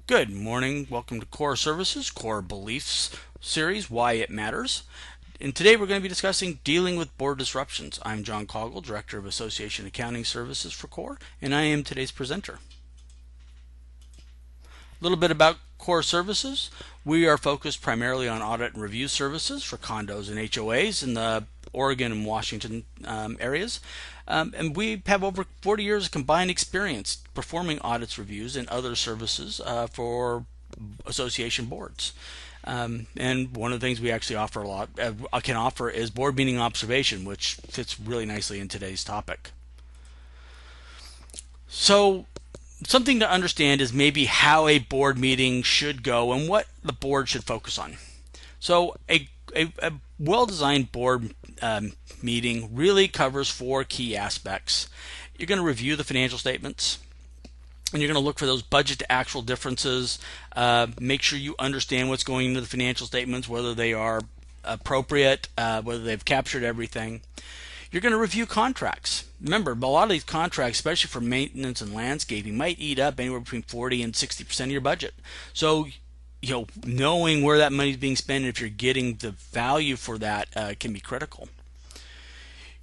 Good morning. Welcome to Core Services, Core Beliefs series, Why It Matters. And today we're going to be discussing dealing with board disruptions. I'm John Coggle, Director of Association Accounting Services for CORE, and I am today's presenter. A little bit about Core Services. We are focused primarily on audit and review services for condos and HOAs in the Oregon and Washington areas. And we have over 40 years of combined experience performing audits, reviews, and other services for association boards. And one of the things we actually offer a lot, can offer, is board meeting observation, which fits really nicely in today's topic. So, something to understand is maybe how a board meeting should go and what the board should focus on. So, a well-designed board meeting really covers four key aspects. You're going to review the financial statements, and you're going to look for those budget to actual differences. Make sure you understand what's going into the financial statements, whether they are appropriate, whether they've captured everything. You're going to review contracts. Remember, a lot of these contracts, especially for maintenance and landscaping, might eat up anywhere between 40 and 60% of your budget. So, knowing where that money is being spent and if you're getting the value for that can be critical.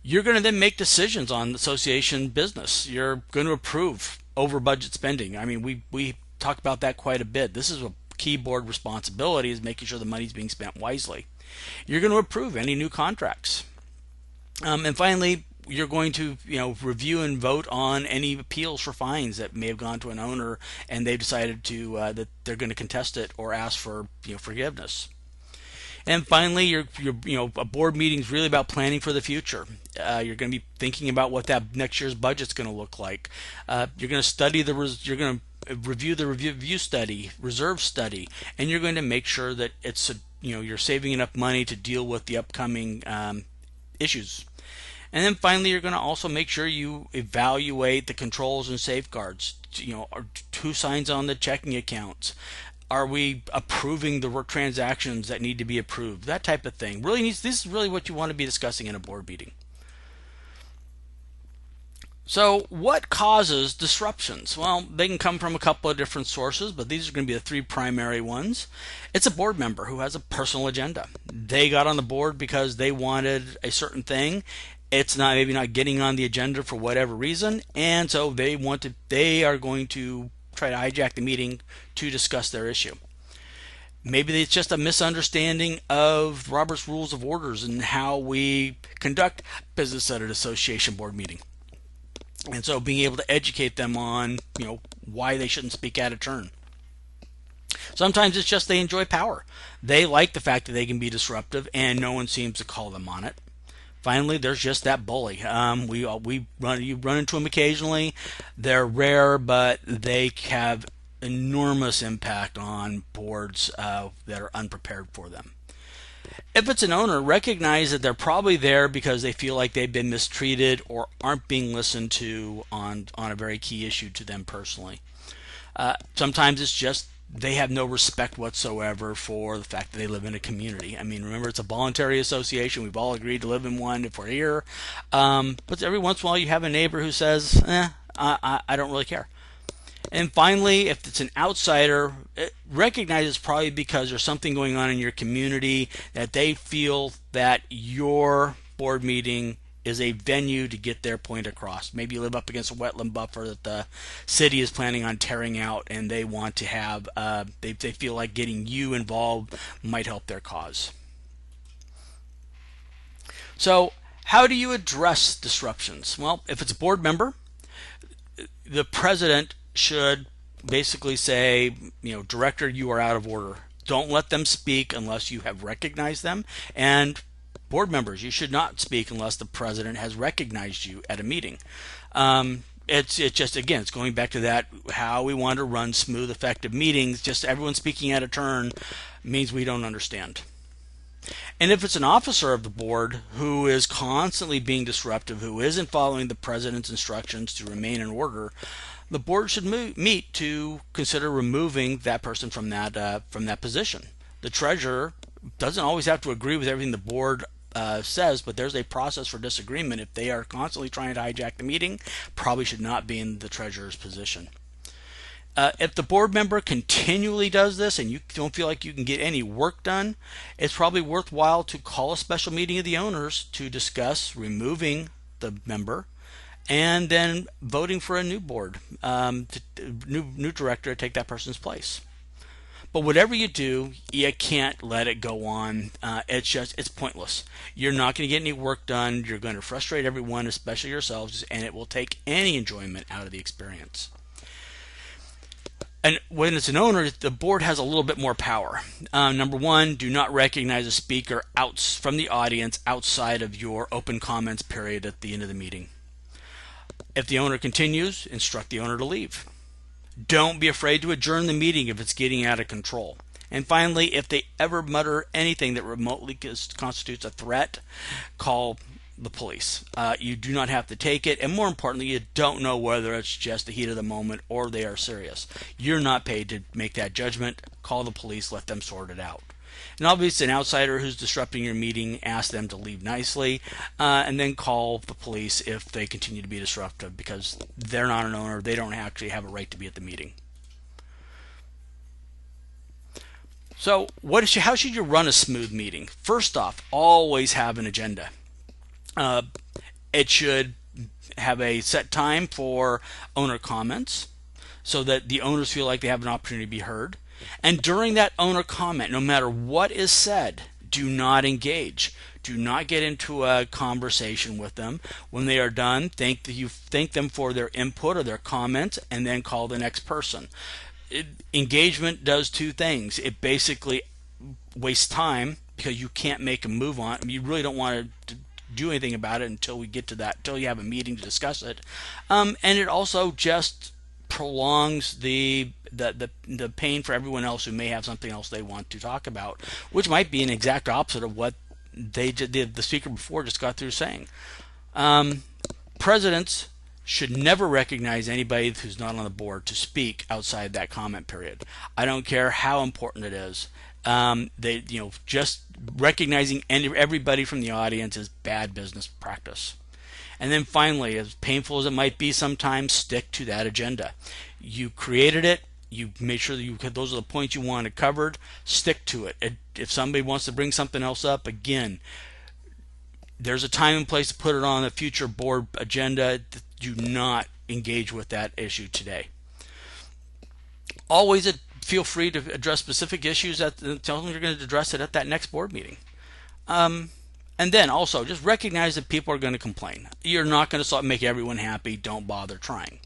You're going to then make decisions on the association business. You're going to approve over budget spending. I mean, we talked about that quite a bit. This is a key board responsibility, is making sure the money is being spent wisely. You're going to approve any new contracts. And finally, you're going to review and vote on any appeals for fines that may have gone to an owner and they've decided to that they're going to contest it or ask for forgiveness. And finally, a board meeting is really about planning for the future. You're going to be thinking about what that next year's budget's going to look like. You're going to study you're going to review the review study, reserve study, and you're going to make sure that it's you're saving enough money to deal with the upcoming issues. And then finally, you're going to also make sure you evaluate the controls and safeguards. Who signs on the checking accounts? Are we approving the transactions that need to be approved? That type of thing. This is really what you want to be discussing in a board meeting. So, what causes disruptions? Well, they can come from a couple of different sources, but these are going to be the three primary ones. It's a board member who has a personal agenda. They got on the board because they wanted a certain thing. It's maybe not getting on the agenda for whatever reason, and so they are going to try to hijack the meeting to discuss their issue. Maybe it's just a misunderstanding of Robert's Rules of Orders and how we conduct business at an association board meeting. And so being able to educate them on, why they shouldn't speak out of turn. Sometimes it's just they enjoy power. They like the fact that they can be disruptive and no one seems to call them on it. Finally, there's just that bully. You run into them occasionally. They're rare, but they have enormous impact on boards that are unprepared for them. If it's an owner, recognize that they're probably there because they feel like they've been mistreated or aren't being listened to on a very key issue to them personally. Sometimes it's just they have no respect whatsoever for the fact that they live in a community. I mean, remember, it's a voluntary association. We've all agreed to live in one if we're here. But every once in a while you have a neighbor who says, I don't really care. And finally, if it's an outsider, recognize it's probably because there's something going on in your community that they feel that your board meeting is a venue to get their point across. Maybe you live up against a wetland buffer that the city is planning on tearing out, and they want to have, they feel like getting you involved might help their cause. So, how do you address disruptions? Well, if it's a board member, the president should basically say, Director, you are out of order. Don't let them speak unless you have recognized them. And board members, you should not speak unless the president has recognized you at a meeting. It's just, again, it's going back to that, how we want to run smooth, effective meetings. Just everyone speaking out of turn means we don't understand. And if it's an officer of the board who is constantly being disruptive, who isn't following the president's instructions to remain in order, the board should meet to consider removing that person from that position. The treasurer doesn't always have to agree with everything the board says, but there's a process for disagreement. If they are constantly trying to hijack the meeting, probably should not be in the treasurer's position. If the board member continually does this and you don't feel like you can get any work done, it's probably worthwhile to call a special meeting of the owners to discuss removing the member and then voting for a new board, new director to take that person's place. But whatever you do, you can't let it go on. It's pointless. You're not going to get any work done. You're going to frustrate everyone, especially yourselves, and it will take any enjoyment out of the experience. And when it's an owner, the board has a little bit more power. Number one, do not recognize a speaker from the audience outside of your open comments period at the end of the meeting. If the owner continues, instruct the owner to leave. Don't be afraid to adjourn the meeting if it's getting out of control. And finally, if they ever mutter anything that remotely constitutes a threat, call the police. You do not have to take it, and more importantly, you don't know whether it's just the heat of the moment or they are serious. You're not paid to make that judgment. Call the police, let them sort it out. And obviously, an outsider who's disrupting your meeting, ask them to leave nicely, and then call the police if they continue to be disruptive, because they're not an owner. They don't actually have a right to be at the meeting. So how should you run a smooth meeting? First off, always have an agenda. It should have a set time for owner comments so that the owners feel like they have an opportunity to be heard. And during that owner comment, no matter what is said, do not engage. Do not get into a conversation with them. When they are done, thank them for their input or their comments, and then call the next person. Engagement does two things. It basically wastes time because you can't make a move on it. You really don't want to do anything about it until we get to that, until you have a meeting to discuss it. And it also just prolongs the pain for everyone else who may have something else they want to talk about, which might be an exact opposite of what the speaker before just got through saying. Presidents should never recognize anybody who's not on the board to speak outside that comment period. I don't care how important it is. Just recognizing everybody from the audience is bad business practice. And then finally, as painful as it might be sometimes, stick to that agenda. You created it. You made sure that those are the points you wanted covered. Stick to it. If somebody wants to bring something else up, again, there's a time and place to put it on a future board agenda. Do not engage with that issue today. Always feel free to address specific issues. Tell them you're going to address it at that next board meeting. And then also just recognize that people are going to complain. You're not going to make everyone happy. Don't bother trying.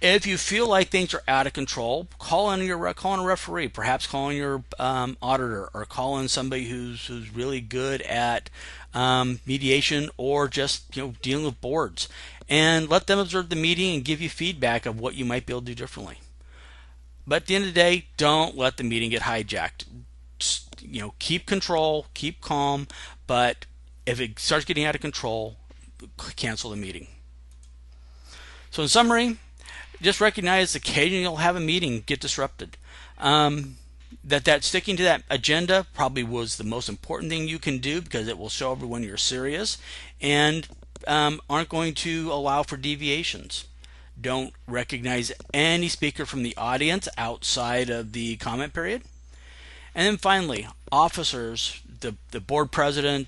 If you feel like things are out of control, call in a referee, perhaps call in your auditor, or call in somebody who's really good at mediation or just dealing with boards, and let them observe the meeting and give you feedback of what you might be able to do differently. But at the end of the day, don't let the meeting get hijacked. Just, keep control, keep calm, but if it starts getting out of control, cancel the meeting. So in summary, just recognize occasionally you'll have a meeting get disrupted. That sticking to that agenda probably was the most important thing you can do, because it will show everyone you're serious and aren't going to allow for deviations. Don't recognize any speaker from the audience outside of the comment period. And then finally, officers, the board president,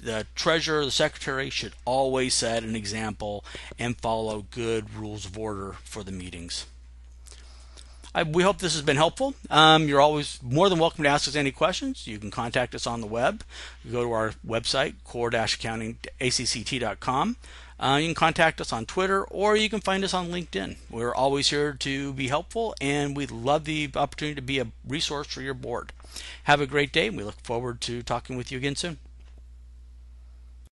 the treasurer, the secretary should always set an example and follow good rules of order for the meetings. We hope this has been helpful. You're always more than welcome to ask us any questions. You can contact us on the web. You go to our website, core-accountingacct.com. You can contact us on Twitter, or you can find us on LinkedIn. We're always here to be helpful, and we love the opportunity to be a resource for your board. Have a great day, and we look forward to talking with you again soon.